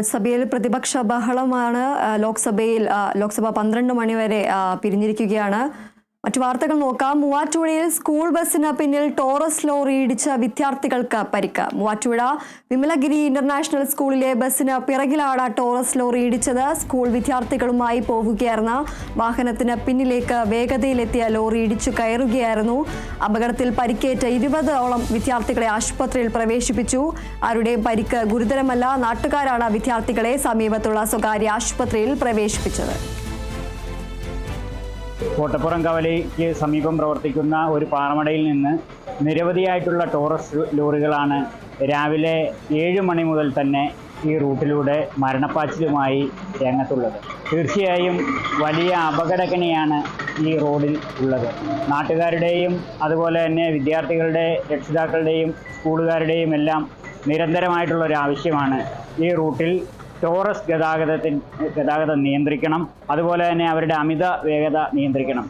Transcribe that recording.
സഭയിൽ പ്രതിപക്ഷ ബഹളമാണ്. ലോക്സഭ 12 മണി വരെ പിരിഞ്ഞിരിക്കുകയാണ്. മറ്റു വാർത്തകൾ നോക്കാം. മൂവാറ്റുപുഴയിൽ സ്കൂൾ ബസിന് പിന്നിൽ ടോറസ് ലോറി ഇടിച്ച വിദ്യാർത്ഥികൾക്ക് പരിക്ക്. മൂവാറ്റുപുഴ വിമലഗിരി ഇന്റർനാഷണൽ സ്കൂളിലെ ബസിന് പിറകിലാണ് ടോറസ് ലോറി ഇടിച്ചത്. സ്കൂൾ വിദ്യാർത്ഥികളുമായി പോവുകയായിരുന്ന വാഹനത്തിന് പിന്നിലേക്ക് വേഗതയിലെത്തിയ ലോറി ഇടിച്ചു കയറുകയായിരുന്നു. അപകടത്തിൽ പരിക്കേറ്റ 20ഓളം വിദ്യാർത്ഥികളെ ആശുപത്രിയിൽ പ്രവേശിപ്പിച്ചു. ആരുടെയും പരിക്ക് ഗുരുതരമല്ല. നാട്ടുകാരാണ് വിദ്യാർത്ഥികളെ സമീപത്തുള്ള സ്വകാര്യ ആശുപത്രിയിൽ പ്രവേശിപ്പിച്ചത്. കോട്ടപ്പുറം കവലയ്ക്ക് സമീപം പ്രവർത്തിക്കുന്ന ഒരു പാറമടയിൽ നിന്ന് നിരവധിയായിട്ടുള്ള ടോറസ് ലോറികളാണ് രാവിലെ 7 മണി മുതൽ തന്നെ ഈ റൂട്ടിലൂടെ മരണപ്പാച്ചിലുമായി രംഗത്തുള്ളത്. തീർച്ചയായും വലിയ അപകടകണിയാണ് ഈ റോഡിൽ ഉള്ളത്. നാട്ടുകാരുടെയും അതുപോലെ തന്നെ വിദ്യാർത്ഥികളുടെ രക്ഷിതാക്കളുടെയും സ്കൂളുകാരുടെയും എല്ലാം നിരന്തരമായിട്ടുള്ള ഒരു ആവശ്യമാണ് ഈ റൂട്ടിൽ ടോറസ് ഗതാഗതം നിയന്ത്രിക്കണം, അതുപോലെ തന്നെ അവരുടെ അമിത വേഗത നിയന്ത്രിക്കണം.